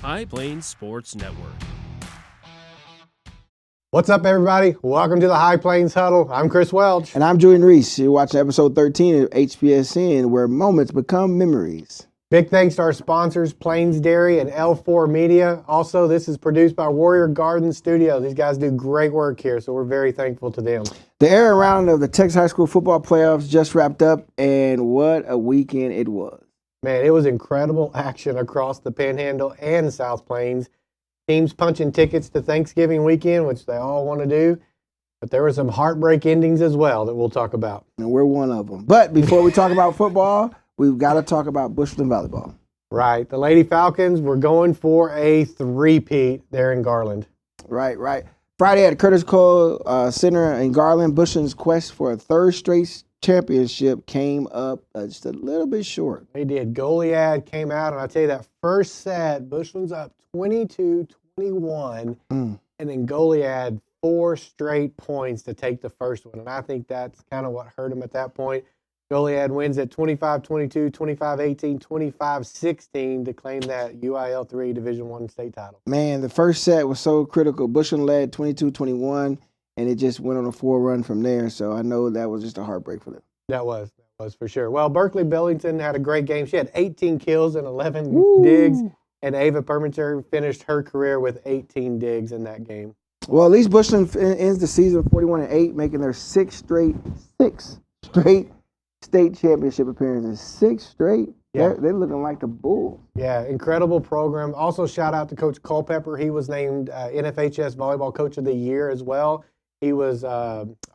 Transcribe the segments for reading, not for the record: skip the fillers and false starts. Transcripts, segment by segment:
High Plains Sports Network. What's up, everybody? Welcome to the High Plains Huddle. I'm Chris Welch. And I'm Julian Reese. You're watching episode 13 of HPSN, where moments become memories. Big thanks to our sponsors, Plains Dairy and L4 Media. Also, this is produced by Warrior Garden Studio. These guys do great work here, so we're very thankful to them. The air round of the Texas High School football playoffs just wrapped up, and what a weekend it was. Man, it was incredible action across the Panhandle and South Plains. Teams punching tickets to Thanksgiving weekend, which they all want to do. But there were some heartbreak endings as well that we'll talk about. And we're one of them. But before we talk about football, we've got to talk about Bushland volleyball. Right. The Lady Falcons were going for a three-peat there in Garland. Right. Friday at Curtis Cole Center in Garland, Bushland's quest for a third straight championship came up just a little bit short. They did. Goliad came out, and I tell you that first set, Bushland's up 22-21, and then Goliad 4 straight points to take the first one. And I think that's kind of what hurt them at that point. Goliad wins at 25-22, 25-18, 25-16 to claim that UIL3 Division I state title. Man, the first set was so critical. Bushland led 22-21. And it just went on a 4 run from there. So I know that was just a heartbreak for them. That was for sure. Well, Berkeley Billington had a great game. She had 18 kills and 11 digs. And Ava Permenter finished her career with 18 digs in that game. Well, at least Bushland ends the season 41-8, making their six straight state championship appearances. 6 straight. Yeah. They're looking like the Bulls. Yeah, incredible program. Also, shout out to Coach Culpepper. He was named NFHS Volleyball Coach of the Year as well. He was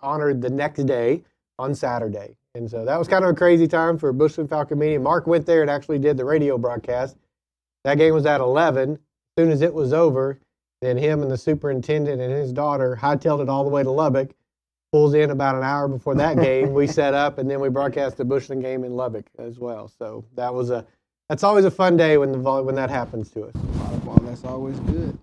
honored the next day on Saturday. And so that was kind of a crazy time for Bushland Falcon Media. Mark went there and actually did the radio broadcast. That game was at 11. As soon as it was over, then him and the superintendent and his daughter hightailed it all the way to Lubbock. Pulls in about an hour before that game. We set up, and then we broadcast the Bushland game in Lubbock as well. So that's always a fun day when that happens to us. Volleyball, that's always good.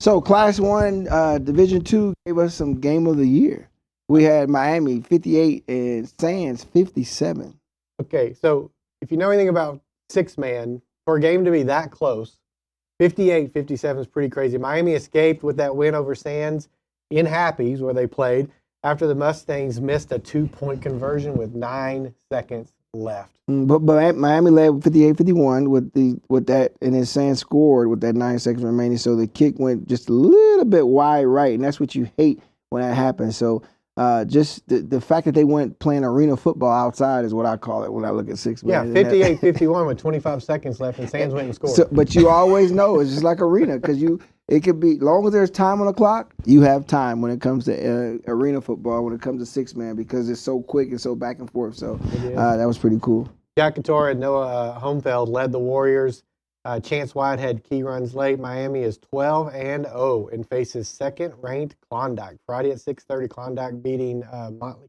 So Class 1 Division 2 gave us some game of the year. We had Miami 58 and Sands 57. Okay, so if you know anything about six-man, for a game to be that close, 58-57 is pretty crazy. Miami escaped with that win over Sands in Happy's where they played after the Mustangs missed a 2-point conversion with 9 seconds left. But Miami led 58-51 with that, and then Sands scored with that 9 seconds remaining. So the kick went just a little bit wide right, and that's what you hate when that happens. So just the fact that they went playing arena football outside is what I call it when I look at 6 man. Yeah, 58-51 with 25 seconds left, and Sands went and scored. So, but you always know it's just like arena because it could be, long as there's time on the clock, you have time when it comes to arena football, when it comes to 6 man, because it's so quick and so back and forth. So that was pretty cool. Jack Couture and Noah Homefeld led the Warriors. Chance White had key runs late. Miami is 12-0 and faces second-ranked Klondike. Friday at 6:30, Klondike beating Motley.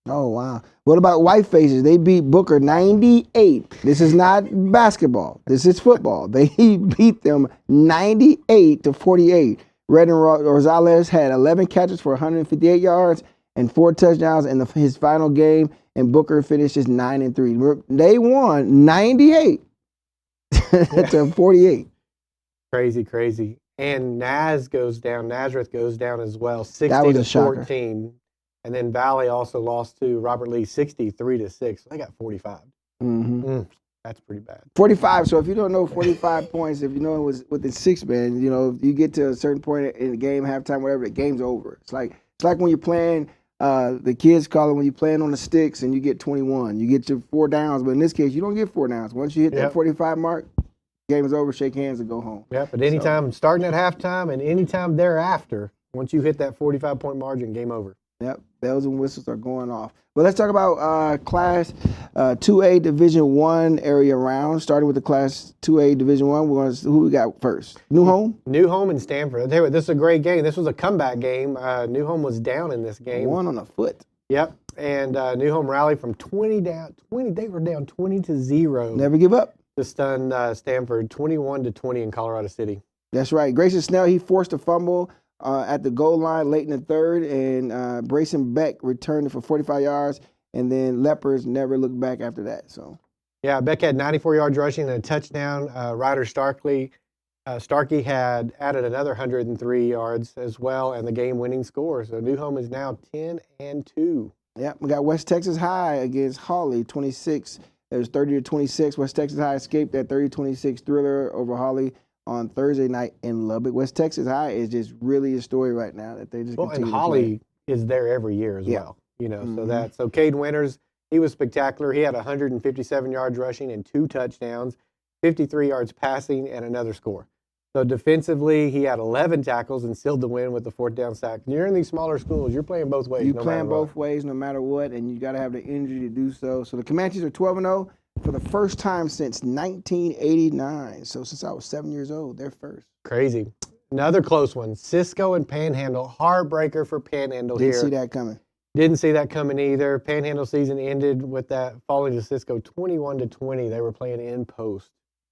Oh, wow. What about White Faces? They beat Booker 98. This is not basketball. This is football. They beat them 98-48. Redden Rosales had 11 catches for 158 yards and 4 touchdowns in his final game, and Booker finishes 9-3. They won 98 to 48. Crazy. And Nazareth goes down as well, 60-14. And then Valley also lost to Robert Lee 63-6. So they got 45. That's pretty bad. 45. So if you don't know 45 points, if you know it was with the 6 man, if you get to a certain point in the game, halftime, whatever, the game's over. It's like when you're playing. The kids call it when you're playing on the sticks and you get 21. You get your 4 downs, but in this case, you don't get 4 downs. Once you hit that 45 mark, game is over, shake hands, and go home. Yeah, but anytime starting at halftime and anytime thereafter, once you hit that 45-point margin, game over. Yep, bells and whistles are going off. Well, let's talk about Class 2A Division 1 area round. Starting with the Class 2A Division 1, who we got first? New Home? New Home and Stanford. I'll tell you what, this is a great game. This was a comeback game. New Home was down in this game. 1 on the foot. Yep, and New Home rallied from 20 down. They were down 20-0. Never give up. To stun Stanford 21-20 in Colorado City. That's right. Grayson Snell, he forced a fumble at the goal line late in the third, and Brayson Beck returned it for 45 yards, and then Lepers never looked back after that. So, yeah, Beck had 94 yards rushing and a touchdown. Ryder Starkley Starkey had added another 103 yards as well and the game-winning score. So Newhome is now 10-2. Yeah, we got West Texas High against Hawley, 26. It was 30-26. West Texas High escaped that 30-26 thriller over Hawley on Thursday night in Lubbock. West Texas High is just really a story right now that they just continue and to Hawley play. is there every year as well. So Cade Winters, he was spectacular. He had 157 yards rushing and 2 touchdowns, 53 yards passing, and another score. So defensively, he had 11 tackles and sealed the win with the 4th down sack. You're in these smaller schools. You're playing both ways. You're playing both ways no matter what, and you got to have the energy to do so. So the Comanches are 12-0 for the first time since 1989. So since I was 7 years old, they're first. Crazy. Another close one. Cisco and Panhandle. Heartbreaker for Panhandle here. Didn't see that coming. Didn't see that coming either. Panhandle season ended with that falling to Cisco 21-20. They were playing in post.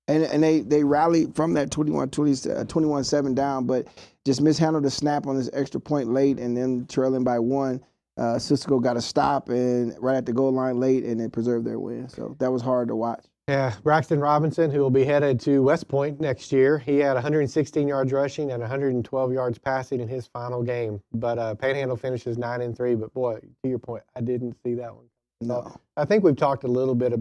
And they rallied from that 21-7 down, but just mishandled the snap on this extra point late and then trailing by 1. Cisco got a stop and right at the goal line late, and they preserved their win. So that was hard to watch. Yeah, Braxton Robinson, who will be headed to West Point next year, he had 116 yards rushing and 112 yards passing in his final game. But Panhandle finishes 9-3. But boy, to your point, I didn't see that one. No. I think we've talked a little bit,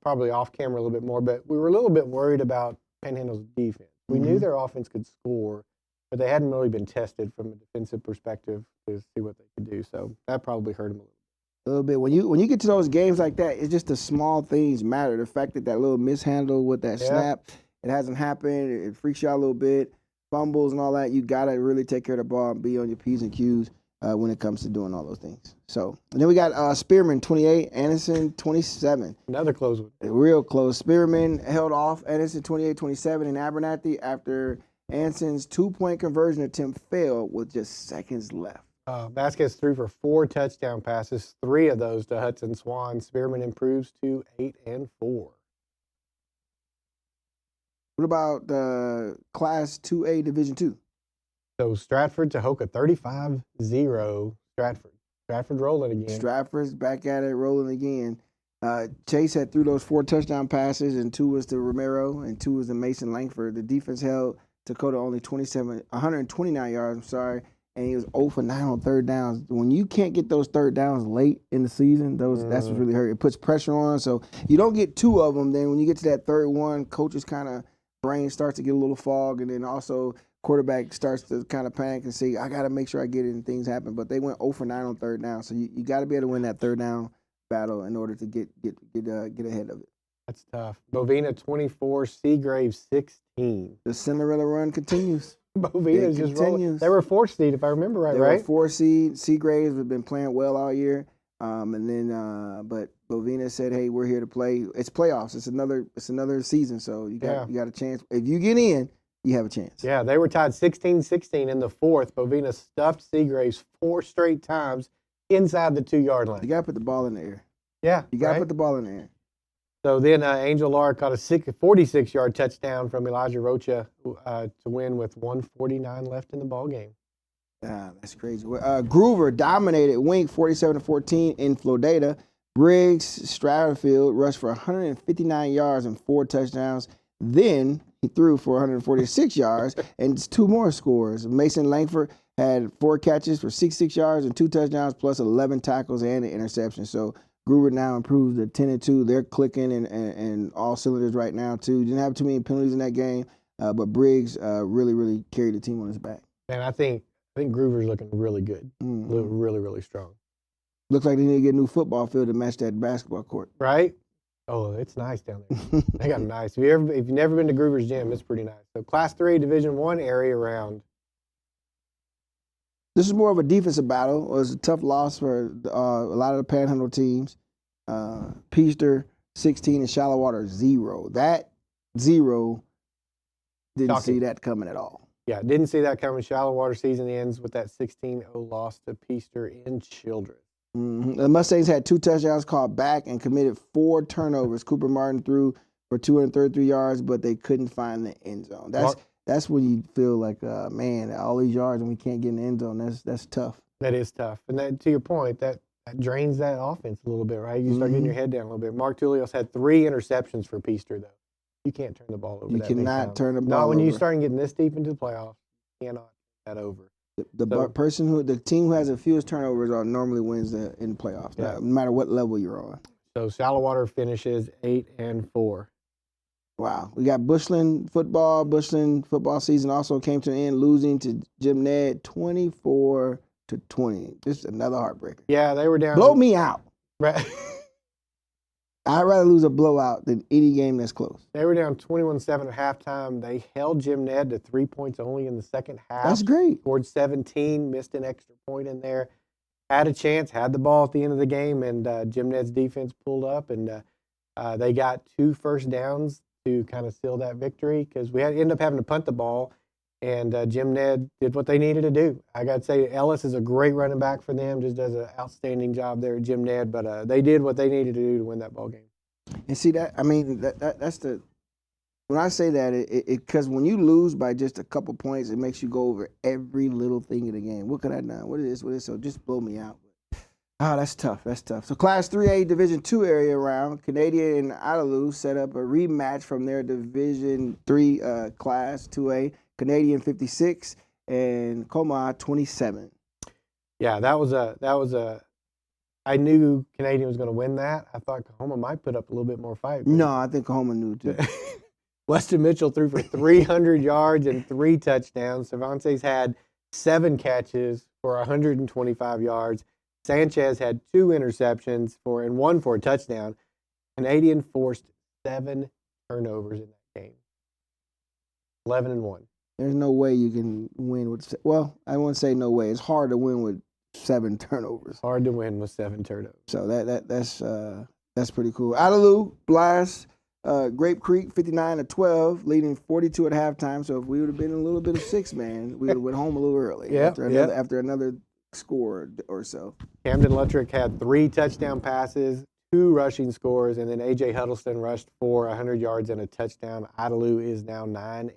probably off camera a little bit more, but we were a little bit worried about Panhandle's defense. We knew their offense could score, but they hadn't really been tested from a defensive perspective to see what they could do. So that probably hurt them a little bit. When you get to those games like that, it's just the small things matter. The fact that little mishandle with that snap, it hasn't happened. It freaks you out a little bit. Fumbles and all that. You got to really take care of the ball and be on your P's and Q's when it comes to doing all those things. So, and then we got Spearman 28, Anderson 27. Another close one. Real close. Spearman held off Anderson 28-27 in Abernathy after Anson's 2-point conversion attempt failed with just seconds left. Vasquez threw for 4 touchdown passes, 3 of those to Hudson Swan. Spearman improves to 8-4. What about the Class 2A Division II? So Stratford to Hoka 35-0. Stratford rolling again. Stratford's back at it, rolling again. Chase had threw those 4 touchdown passes, and 2 was to Romero, and 2 was to Mason Langford. The defense held Dakota only 129 yards, and he was 0 for 9 on 3rd downs. When you can't get those 3rd downs late in the season, that's what really hurt. It puts pressure on, so you don't get 2 of them. Then when you get to that 3rd one, coach's kind of brain starts to get a little fog, and then also quarterback starts to kind of panic and say, I got to make sure I get it, and things happen. But they went 0 for 9 on 3rd down, so you got to be able to win that 3rd down battle in order to get ahead of it. That's tough. Bovina 24, Seagrave 16. The Cinderella run continues. Bovina's just rolling. They were 4th seed, if I remember right, right? They were 4th seed. Seagraves have been playing well all year. But Bovina said, hey, we're here to play. It's playoffs. It's another season, so you got a chance. If you get in, you have a chance. Yeah, they were tied 16-16 in the 4th. Bovina stuffed Seagraves 4 straight times inside the 2-yard line. You got to put the ball in the air. Yeah. You got to put the ball in the air. So then Angel Lara caught a 46-yard touchdown from Elijah Rocha to win with 1:49 left in the ball game. That's crazy. Groover dominated Wink 47-14 in Florida. Briggs Stratfield rushed for 159 yards and 4 touchdowns. Then he threw for 146 yards and 2 more scores. Mason Langford had 4 catches for 66 yards and 2 touchdowns, plus 11 tackles and an interception. So Groover now improves to 10-2. They're clicking and all cylinders right now too. Didn't have too many penalties in that game, but Briggs really carried the team on his back. And I think Groover's looking really good, really strong. Looks like they need to get a new football field to match that basketball court. Right? Oh, it's nice down there. They got nice. If you've never been to Groover's gym, it's pretty nice. So Class 3 Division I area round. This is more of a defensive battle. It was a tough loss for a lot of the Panhandle teams. Peaster 16 and Shallow 0. That 0 didn't see that coming at all. Yeah, didn't see that coming. Shallow season ends with that 16-0 loss to Peaster in Children. The Mustangs had 2 touchdowns called back and committed 4 turnovers. Cooper Martin threw for 233 yards, but they couldn't find the end zone. That's when you feel like, man, all these yards and we can't get in the end zone. That's tough. That is tough. And that, to your point, that drains that offense a little bit, right? You start getting your head down a little bit. Mark Tullios had 3 interceptions for Peaster, though. You can't turn the ball over. You that big cannot time. turn the ball Not when you over. start getting this deep into the playoffs. You cannot turn that over. The team who has the fewest turnovers normally wins in the playoffs. Yeah. No matter what level you're on. So Shallow Water finishes 8-4. Wow. We got Bushland football. Bushland football season also came to an end, losing to Jim Ned 24-20. This is another heartbreaker. Yeah, they were down. Blow me out. Right. I'd rather lose a blowout than any game that's close. They were down 21-7 at halftime. They held Jim Ned to 3 points only in the second half. That's great. Scored 17, missed an extra point in there. Had a chance, had the ball at the end of the game, and Jim Ned's defense pulled up, and they got 2 first downs to kind of seal that victory because we ended up having to punt the ball, and Jim Ned did what they needed to do. I got to say, Ellis is a great running back for them, just does an outstanding job there at Jim Ned, but they did what they needed to do to win that ball game. And see that, I mean, that's the, when I say that, because when you lose by just a couple points, it makes you go over every little thing in the game. What could I done? What is this? So just blow me out. That's tough. That's tough. So Class 3A Division II area round, Canadian and Idalou set up a rematch from their Division III Class 2A. Canadian 56 and Coma 27. Yeah, that was a. I knew Canadian was going to win that. I thought Kahoma might put up a little bit more fight. No, I think Kahoma knew too. Weston Mitchell threw for 300 yards and 3 touchdowns. Cervantes had 7 catches for 125 yards. Sanchez had 2 interceptions and 1 for a touchdown. Canadian forced 7 turnovers in that game. 11-1. There's no way you can win with. Well, I won't say no way. It's hard to win with 7 turnovers. Hard to win with 7 turnovers. So that's pretty cool. Idalou Blast, Grape Creek 59-12, leading 42 at halftime. So if we would have been a little bit of 6-man, we would have went home a little early. After another score or so. Camden Luttrick had 3 touchdown passes, 2 rushing scores, and then A.J. Huddleston rushed for 100 yards and a touchdown. Idalou is now 9-3.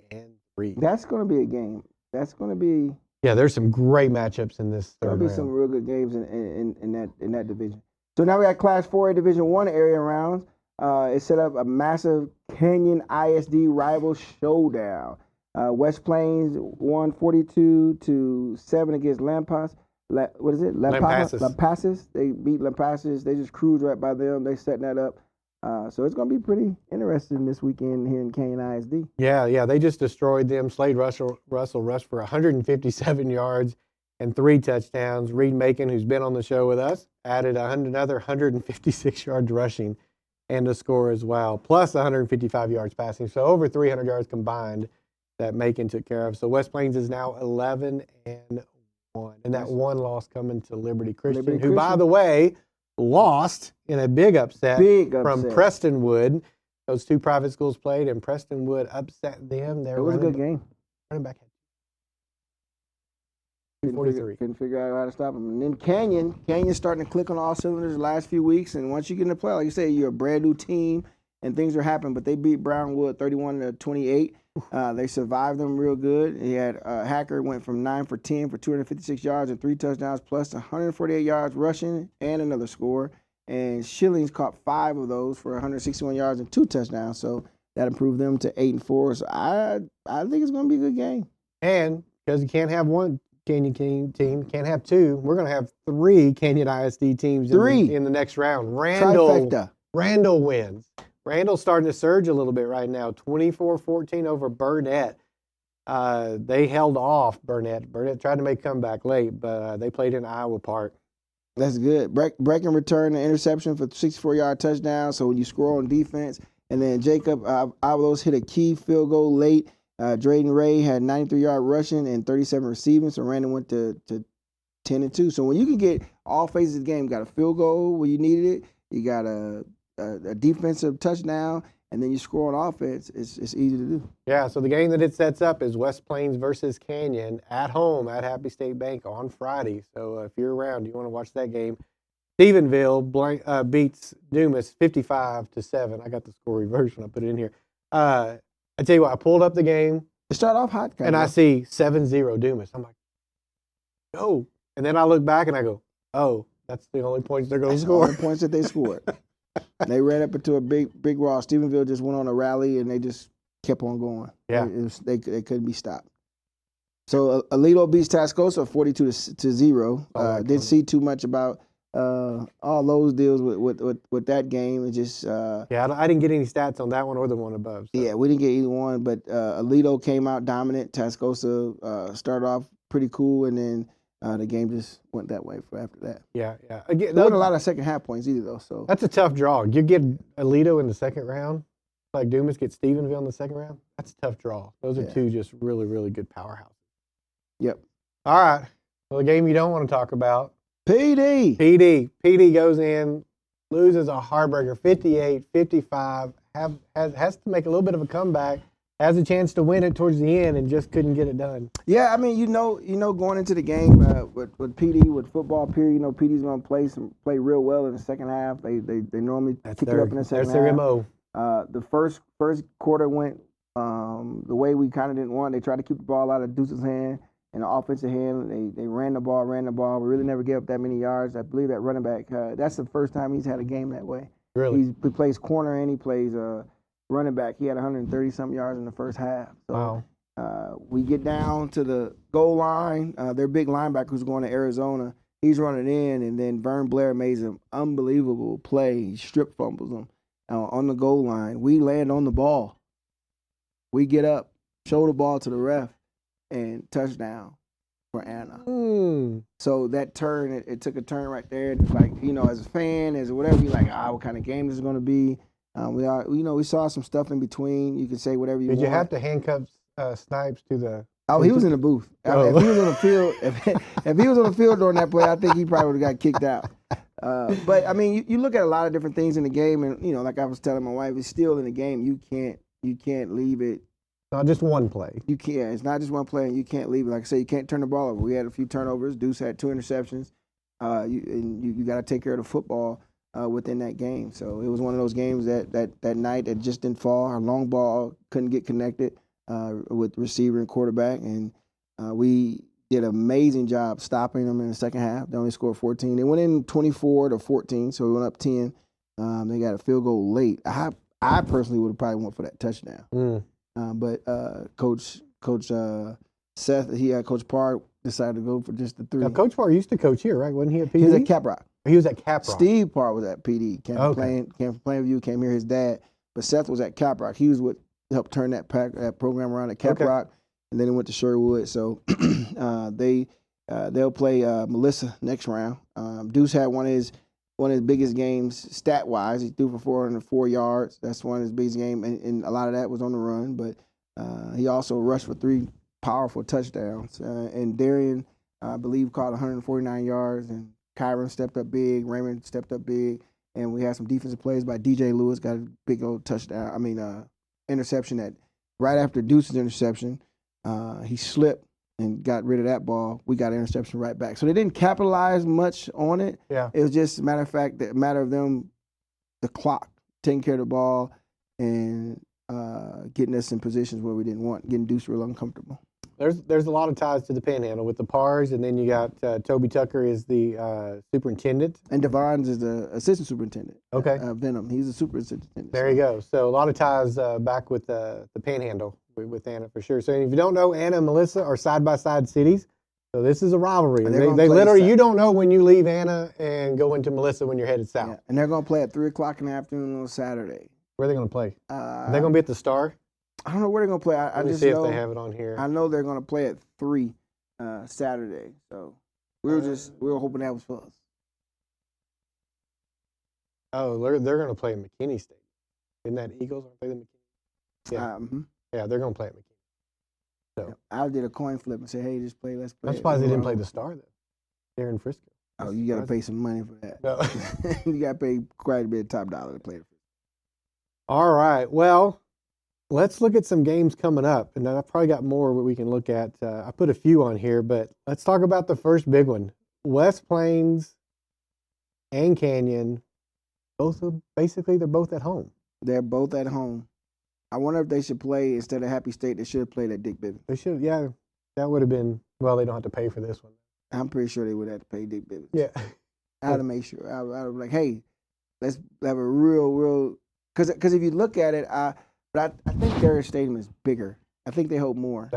That's going to be a game. That's going to be. Yeah, there's some great matchups in this third round. There'll be some real good games in that division. So now we got Class 4A Division 1 area rounds. It set up a massive Canyon ISD rival showdown. West Plains won 42-7 against Lampasas. What is it? Lampasas. They beat Lampasas. They just cruised right by them. They setting that up. So it's going to be pretty interesting this weekend here in Canyon ISD. Yeah. They just destroyed them. Slade Russell rushed for 157 yards and 3 touchdowns. Reed Macon, who's been on the show with us, added another 156 yards rushing and a score as well, plus 155 yards passing. So over 300 yards combined that Macon took care of. So West Plains is now 11-1. And that one loss coming to Liberty Christian, who, by the way, lost in a big upset from Prestonwood. Those 2 private schools played, and Prestonwood upset them. It was a good game. Running back had 243. Couldn't figure out how to stop them. And then Canyon's starting to click on all cylinders the last few weeks. And once you get in the play, like you say, you're a brand new team and things are happening. But they beat Brownwood 31-28. They survived them real good. He had Hacker went from 9 for 10 for 256 yards and 3 touchdowns, plus 148 yards rushing and another score. And Shillings caught 5 of those for 161 yards and 2 touchdowns. So that improved them to 8-4. So I think it's going to be a good game. And because you can't have one Canyon team, can't have 2. We're going to have 3 Canyon ISD teams in the next round. Randall wins. Randall's starting to surge a little bit right now, 24-14 over Burnett. They held off Burnett. Burnett tried to make a comeback late, but they played in Iowa Park. That's good. Brecken returned an interception for 64-yard touchdown, so when you score on defense. And then Jacob Avalos hit a key field goal late. Drayden Ray had 93-yard rushing and 37 receiving, so Randall went to 10-2. So when you can get all phases of the game, you got a field goal where you needed it, you got a defensive touchdown, and then you score on offense, it's easy to do. Yeah, so the game that it sets up is West Plains versus Canyon at home at Happy State Bank on Friday. So if you're around, you want to watch that game. Stephenville beats Dumas 55-7. I got the score reversed when I put it in here. I tell you what, I pulled up the game. It started off hot. I see 7-0 Dumas. I'm like, no. And then I look back and I go, oh, that's the only points they're going to score. The only points that they scored. They ran up into a big wall. Stephenville just went on a rally, and they just kept on going. Yeah. They couldn't be stopped. So Alito beats Tascosa 42-0. Didn't see too much about all those deals with that game. It just yeah, I didn't get any stats on that one or the one above. So. Yeah, we didn't get either one, but Alito came out dominant. Tascosa started off pretty cool, and then the game just went that way for after that. Yeah. Again, There wasn't a lot of second half points either, though. So that's a tough draw. You get Alito in the second round, like Dumas gets Stephenville in the second round. That's a tough draw. Those are two just really, really good powerhouses. Yep. All right. Well, the game you don't want to talk about. PD. PD goes in, loses a heartbreaker, 58-55. Has to make a little bit of a comeback. Has a chance to win it towards the end and just couldn't get it done. Yeah, I mean, you know, going into the game with PD, with football period, PD's going to play real well in the second half. They normally kick it up in the second half. That's their MO. The first quarter went the way we kind of didn't want. They tried to keep the ball out of Deuce's hand and the offensive hand. They ran the ball. We really never gave up that many yards. I believe that running back, that's the first time he's had a game that way. Really? He plays corner and he plays running back. He had 130-something yards in the first half. So, wow. We get down to the goal line. Their big linebacker who's going to Arizona, he's running in, and then Vern Blair made an unbelievable play. He strip fumbles him on the goal line. We land on the ball. We get up, show the ball to the ref, and touchdown for Anna. So that turn, it took a turn right there. It's like, as a fan, as whatever, you're like, what kind of game this is going to be. We saw some stuff in between. You can say whatever you want. Did you have to handcuff Snipes to the? Oh, he was in the booth. Oh. If he was on the field, if he was on the field during that play, I think he probably would have got kicked out. But I mean, you look at a lot of different things in the game, and like I was telling my wife, it's still in the game. You can't leave it. Not just one play. You can't. It's not just one play, and you can't leave it. Like I say, you can't turn the ball over. We had a few turnovers. Deuce had 2 interceptions. You got to take care of the football within that game. So it was one of those games that night that just didn't fall. Our long ball couldn't get connected with receiver and quarterback, and we did an amazing job stopping them in the second half. They only scored 14. They went in 24-14, so we went up 10. They got a field goal late. I personally would have probably went for that touchdown. But Coach Seth, Coach Parr decided to go for just the 3. Now, Coach Parr used to coach here, right? Wasn't he at PD? He was at Caprock. He was at Caprock. Steve Parr was at PD. Came from Plainview, came here, his dad. But Seth was at Caprock. He was what helped turn that program around at Caprock, and then he went to Sherwood. So they'll play Melissa next round. Deuce had one of his biggest games stat-wise. He threw for 404 yards. That's one of his biggest games, and a lot of that was on the run. But he also rushed for 3 powerful touchdowns. And Darian, I believe, caught 149 yards, and Kyron stepped up big. Raymond stepped up big. And we had some defensive plays by DJ Lewis, got a big old interception that right after Deuce's interception, he slipped and got rid of that ball. We got an interception right back. So they didn't capitalize much on it. Yeah. It was just a matter of them, the clock, taking care of the ball and getting us in positions where we didn't want, getting Deuce real uncomfortable. There's a lot of ties to the Panhandle with the Pars, and then you got Toby Tucker is the superintendent. And Devon's is the assistant superintendent. Okay. Venom, he's the superintendent. There you go. So a lot of ties back with the Panhandle with Anna for sure. So if you don't know, Anna and Melissa are side-by-side cities. So this is a rivalry. They literally, you don't know when you leave Anna and go into Melissa when you're headed south. Yeah. And they're going to play at 3 o'clock in the afternoon on Saturday. Where are they going to play? Are they going to be at the Star? I don't know where they're going to play. Let me see if they have it on here. I know they're going to play at 3 Saturday. So we were hoping that was for us. Oh, they're going to play in McKinney Stadium. Isn't that Eagles? Aren't they the McKinney? Yeah. Yeah, they're going to play at McKinney. So I did a coin flip and said, hey, let's play. I'm surprised they didn't play the Star, though. They're in Frisco. Oh, you got to pay some money for that. No. You got to pay quite a bit of top dollar to play the Frisco. All right. Well, let's look at some games coming up. And I've probably got more we can look at. I put a few on here, but let's talk about the first big one. West Plains and Canyon, they're both at home. They're both at home. I wonder if they should play, instead of Happy State, they should have played at Dick Bivens. They should, yeah. That would have been, well, they don't have to pay for this one. I'm pretty sure they would have to pay Dick Bivens. Yeah. I had to make sure. I was like, hey, let's have a real because if you look at it, but I think their stadium is bigger. I think they hold more.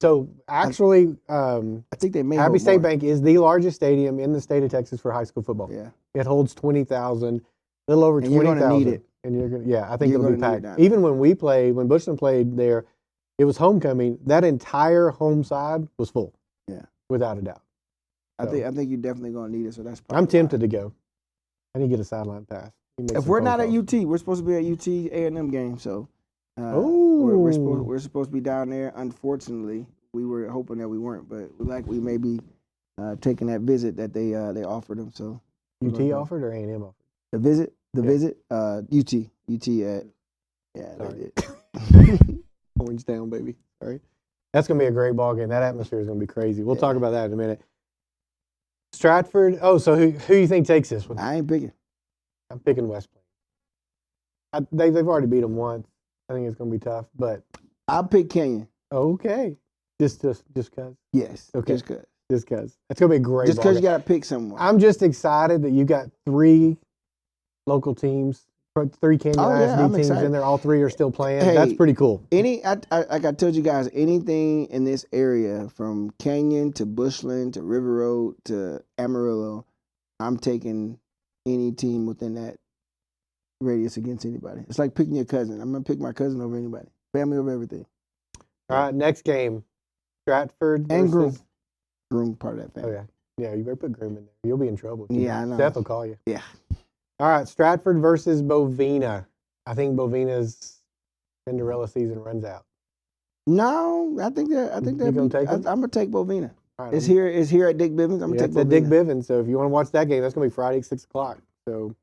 So actually, I think they may Happy hold State more. Bank is the largest stadium in the state of Texas for high school football. Yeah, It holds 20,000, a little over and you're 20,000. gonna need it. And you're gonna, yeah, I think You're it'll be gonna need it packed. down Even when Bushland played there, it was homecoming. That entire home side was full. Yeah, without a doubt. I think you're definitely gonna need it. So that's. I'm tempted to go. I need to get a sideline pass. If we're not at UT, we're supposed to be at UT A&M game. So, we're supposed to be down there. Unfortunately, we were hoping that we weren't, but we may be taking that visit that they offered them. So UT offered or A&M offered? the visit, UT at they did. Orange down, baby. All right, that's gonna be a great ball game. That atmosphere is gonna be crazy. We'll talk about that in a minute. Stratford. Oh, so who you think takes this one? I ain't picking. I'm picking West Plains. They've already beat them once. I think it's gonna be tough, but I'll pick Kenyon. okay. Just cause. Yes. Okay. Just cause. Just cause. It's gonna be a great. Just ball cause you game. gotta pick someone. I'm just excited that you got 3 local teams, 3 Canyon ISD teams in there. All 3 are still playing. Hey, that's pretty cool. Like I told you guys, anything in this area from Canyon to Bushland to River Road to Amarillo, I'm taking any team within that radius against anybody. It's like picking your cousin. I'm gonna pick my cousin over anybody. Family over everything. All right, next game, Stratford And versus Groom part of that family. Oh yeah, you better put Groom in there. You'll be in trouble. Yeah, I know. Seth will call you. Yeah. All right, Stratford versus Bovina. I think Bovina's Cinderella season runs out. No, I think that. You gonna take them? I'm gonna take Bovina. Right, It's here at Dick Bivens. I'm gonna take it's Bovina. at Dick Bivens. So if you want to watch that game, that's gonna be Friday at 6:00. So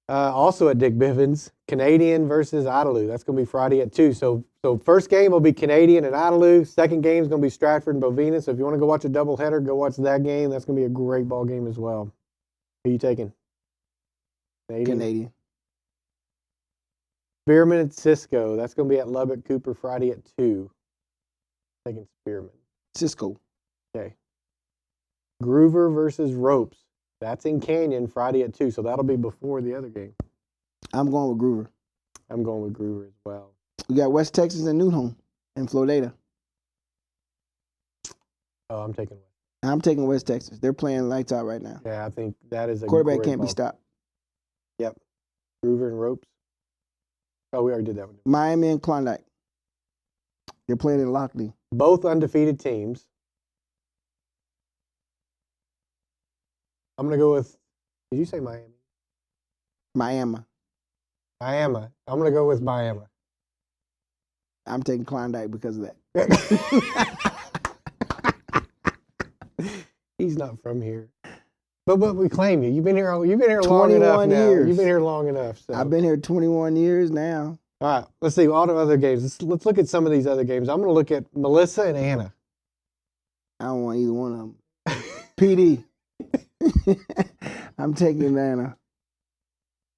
also at Dick Bivens, Canadian versus Idalou. That's gonna be Friday at 2. So first game will be Canadian and Idalou. Second game is gonna be Stratford and Bovina. So if you want to go watch a doubleheader, go watch that game. That's gonna be a great ball game as well. Who are you taking? Canadian. Spearman and Cisco. That's going to be at Lubbock Cooper Friday at 2. Taking Spearman. Cisco. Okay. Groover versus Ropes. That's in Canyon Friday at 2. So that'll be before the other game. I'm going with Groover. I'm going with Groover as well. We got West Texas and Newhome and Florida. Oh, I'm taking West. I'm taking West Texas. They're playing lights out right now. Yeah, I think that is a quarterback great can't ball. be stopped. Yep. Groover and Ropes. Oh, we already did that one. Miami and Klondike. They're playing in Lockley. Both undefeated teams. I'm going to go with, did you say Miami? Miami. Miami. I'm going to go with Miami. I'm taking Klondike because of that. He's not from here. But we claim you. You've been here long enough now. years. You've been here long enough. So. I've been here 21 years now. All right, let's see all the other games. Let's look at some of these other games. I'm going to look at Melissa and Anna. I don't want either one of them. PD. I'm taking Anna.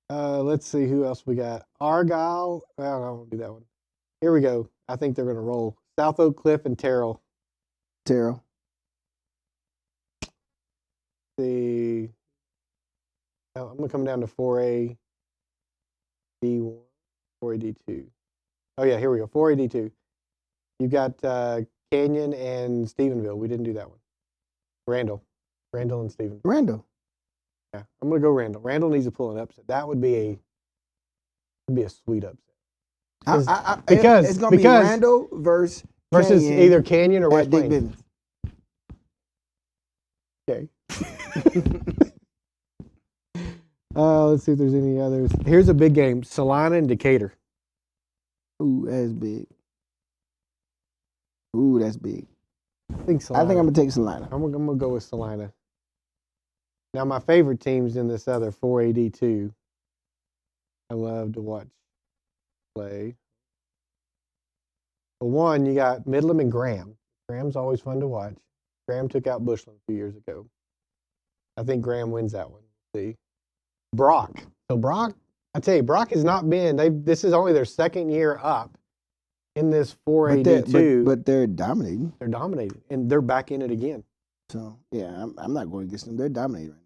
Let's see who else we got. Argyle. Well, I won't do that one. Here we go. I think they're going to roll. South Oak Cliff and Terrell. Terrell. I'm going to come down to 4A D1, 4A D2. Oh, yeah, here we go. 4A D2. You've got Canyon and Stephenville. We didn't do that one. Randall and Stephenville. Randall. Yeah, I'm going to go Randall. Randall needs to pull an upset. That would be a sweet upset. Because it's going to be Randall versus either Canyon or West Dick Plains. Okay. Let's see if there's any others. Here's a big game: Salina and Decatur. Ooh, that's big. Ooh, that's big. I think I'm gonna take Salina. I'm gonna go with Salina. Now my favorite team's in this other 4AD2. I love to watch play. For one, you got Midland and Graham. Graham's always fun to watch. Graham took out Bushland a few years ago. I think Graham wins that one. See, Brock. So Brock, I tell you, Brock has not been. This is only their second year up in this 4AD2. But they're dominating. They're dominating, and they're back in it again. So yeah, I'm not going against them. They're dominating right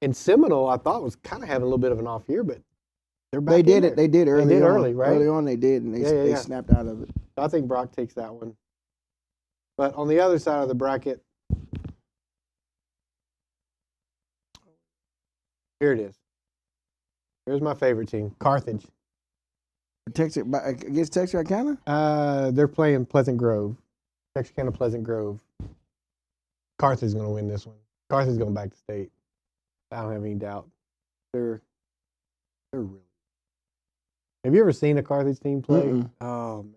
And Seminole, I thought, was kind of having a little bit of an off year, but they're back. They did in it. They did early. They did on. early, right? Early on, they did, and they snapped out of it. I think Brock takes that one. But on the other side of the bracket, here it is. Here's my favorite team, Carthage. Against Texarkana? They're playing Pleasant Grove. Texarkana, Pleasant Grove. Carthage is going to win this one. Carthage is going back to state. I don't have any doubt. They're really. Have you ever seen a Carthage team play? Mm-mm. Oh man,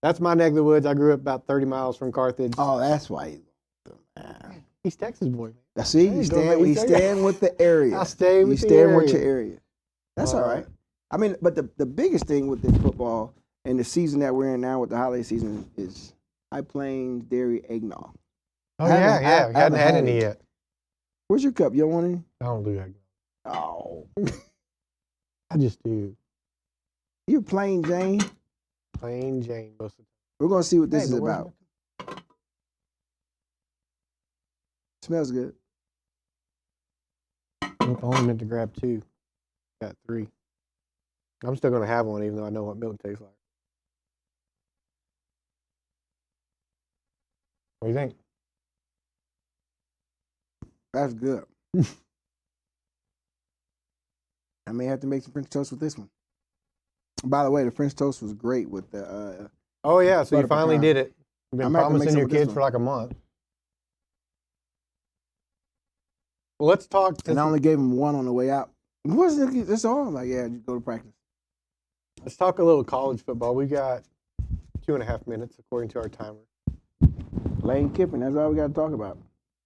that's my neck of the woods. I grew up about 30 miles from Carthage. Oh, that's why. He's Texas boy, man. See, you stand with the area. I stay with you the area. stand with your area. That's all right. I mean, but the biggest thing with this football and the season that we're in now with the holiday season is High Plains Dairy Eggnog. Oh yeah. I haven't had any yet. Where's your cup? You don't want any? I don't do eggnog. Oh. I just do. You're plain Jane. Plain Jane most of the time. We're gonna see what this is about. Smells good. I only meant to grab 2. Got 3. I'm still gonna have one, even though I know what milk tastes like. What do you think? That's good. I may have to make some French toast with this one. By the way, the French toast was great with the. Oh yeah, so you butter finally pecan. did it. You've been I'm gonna have to make promising some your of this kids one. for like a month. Well, let's talk. And I only gave him one on the way out. Wasn't it? That's all. I'm like, yeah, just go to practice. Let's talk a little college football. We got 2.5 minutes according to our timer. Lane Kiffin. That's all we got to talk about.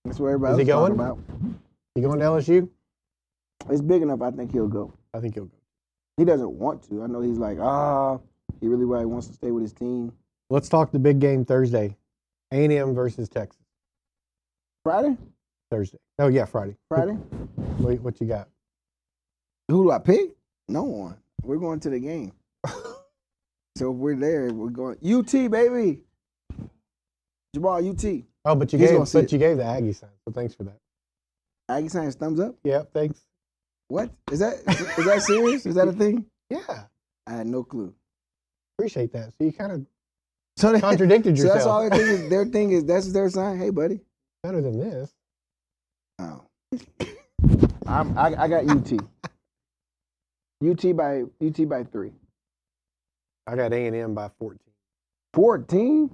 That's what everybody Is he else going? talking about. You going to LSU? It's big enough. I think he'll go. I think he'll go. He doesn't want to. I know he's like, he really wants to stay with his team. Let's talk the big game Thursday. A&M versus Texas. Friday? Thursday. Oh yeah, Friday. Friday? What you got? Who do I pick? No one. We're going to the game. So if we're there, we're going UT, baby. Jamal, UT. Oh, but you He's gave gonna see the Aggie sign. So thanks for that. Aggie signs thumbs up? Yeah, thanks. What? Is that serious? Is that a thing? Yeah, I had no clue. appreciate that. So you kind of So contradicted so yourself. that's all their thing is that's their sign. Hey, buddy. Better than this. Oh. I got UT. UT by 3. I got A&M by 14. 14?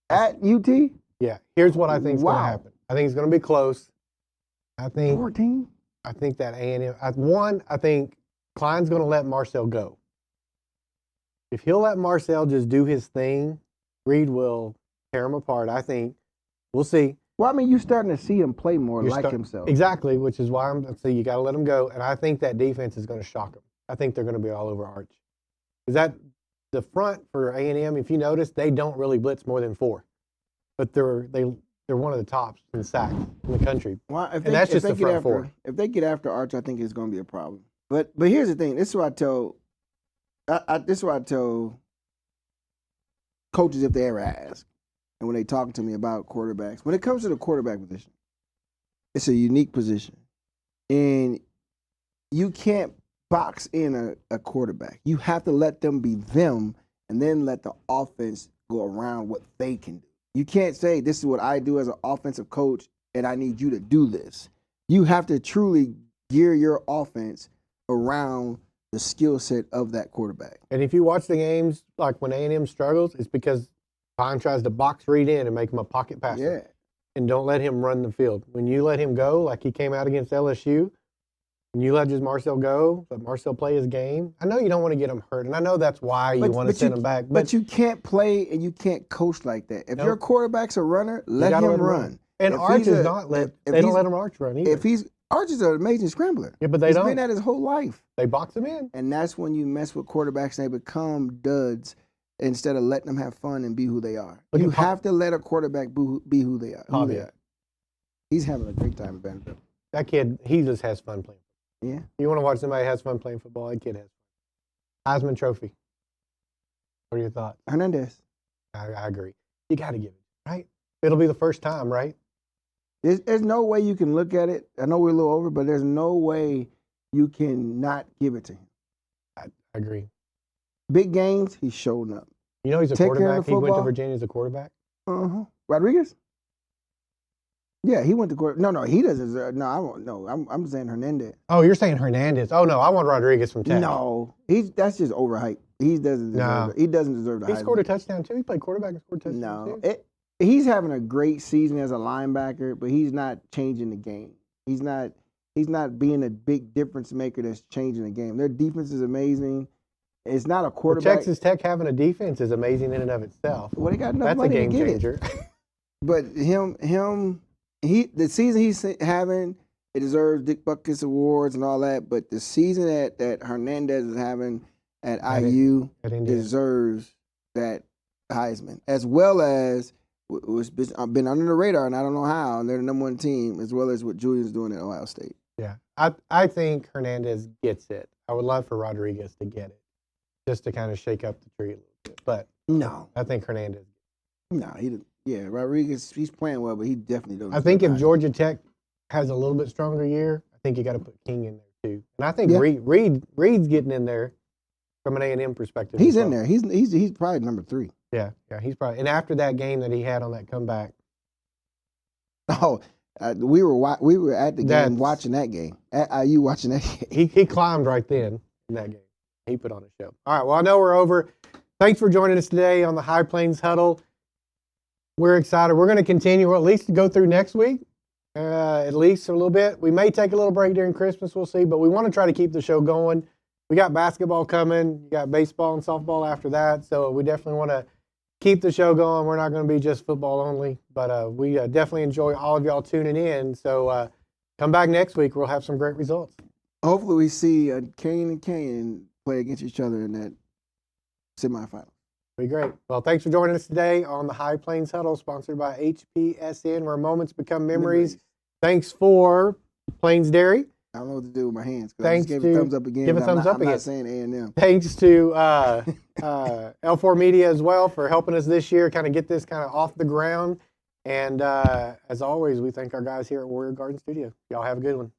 At UT? Yeah. Here's what I think is going to Wow. happen. I think it's going to be close. I think 14? that A&M. I think Klein's going to let Marcel go. If he'll let Marcel just do his thing, Reed will tear him apart. I think we'll see. Well, I mean, you're starting to see him play more like himself. Exactly, which is why I'm saying you got to let him go. And I think that defense is going to shock him. I think they're going to be all over Arch. Is that the front for A&M? If you notice, they don't really blitz more than 4, but they're one of the tops in sacks in the country. Well, And that's just the front 4. If they get after Arch, I think it's going to be a problem. But here's the thing. This is what I tell coaches if they ever ask, and when they talk to me about quarterbacks. When it comes to the quarterback position, it's a unique position, and you can't box in a quarterback. You have to let them be them, and then let the offense go around what they can do. You can't say, this is what I do as an offensive coach, and I need you to do this. You have to truly gear your offense around the skill set of that quarterback. And if you watch the games, like when A&M struggles, it's because Pine tries to box Reed in and make him a pocket passer. Yeah. And don't let him run the field. When you let him go, like he came out against LSU, and you let just Marcel go, let Marcel play his game, I know you don't want to get him hurt, and I know that's why you want to send him back. But you can't play and you can't coach like that. If your quarterback's a runner, let him run. And If Arch he's is a- not let. if They don't he's- let him Arch run either. Arch is an amazing scrambler. Yeah, but they He's don't. been that his whole life. They box him in. And that's when you mess with quarterbacks and they become duds instead of letting them have fun and be who they are. Look You at have to let a quarterback be who they are. Javier. He's having a great time at Vanderbilt. That kid, he just has fun playing. Yeah. You want to watch somebody has fun playing football? That kid has fun. Heisman Trophy. What are your thoughts? Hernandez. I agree. You got to give it, right? It'll be the first time, right? There's no way you can look at it. I know we're a little over, but there's no way you can not give it to him. I agree. Big games, he's showing up. You know he's a Take care of quarterback. the He went to football. Virginia as a quarterback. Rodriguez? Yeah, he went to court. No, he doesn't deserve. No, I won't. No, I'm saying Hernandez. Oh, you're saying Hernandez. Oh, no, I want Rodriguez from Tech. No, that's just overhyped. He doesn't deserve. He doesn't deserve the. He Heisman. scored a touchdown too. He played quarterback and scored a touchdown too. He's having a great season as a linebacker, but he's not changing the game. He's not being a big difference maker that's changing the game. Their defense is amazing. It's not a quarterback. Well, Texas Tech having a defense is amazing in and of itself. Well, they got enough That's money a game to get changer. it. But the season he's having, it deserves Dick Butkus awards and all that. But the season that Hernandez is having at IU deserves that Heisman, as well as what's been under the radar, and I don't know how, and they're the number one team, as well as what Julian's doing at Ohio State. Yeah, I think Hernandez gets it. I would love for Rodriguez to get it, just to kind of shake up the tree a little bit. But no, I think Hernandez. No, he didn't. Yeah, Rodriguez, he's playing well, but he definitely doesn't. I think if Georgia Tech has a little bit stronger year, I think you got to put King in there too. And I think Reed's getting in there from an A&M perspective. He's in there. He's probably number 3. Yeah, he's probably. And after that game that he had on that comeback. Oh, we were at the game watching that game. At IU watching that game. He climbed right then in that game. He put on a show. All right, well, I know we're over. Thanks for joining us today on the High Plains Huddle. We're excited. We're going to continue, or at least go through next week, at least a little bit. We may take a little break during Christmas. We'll see, but we want to try to keep the show going. We got basketball coming. You got baseball and softball after that, so we definitely want to keep the show going. We're not going to be just football only, but we definitely enjoy all of y'all tuning in. So come back next week. We'll have some great results. Hopefully we see Kane and Kane play against each other in that semifinal. Be great. Well, thanks for joining us today on the High Plains Huddle, sponsored by HPSN, where moments become memories. Thanks for Plains Dairy. I don't know what to do with my hands. Thanks I just gave a thumbs up again. Give a thumbs up I'm again. not saying A&M. Thanks to L4 Media as well for helping us this year, kind of get this kind of off the ground. And as always, we thank our guys here at Warrior Garden Studio. Y'all have a good one.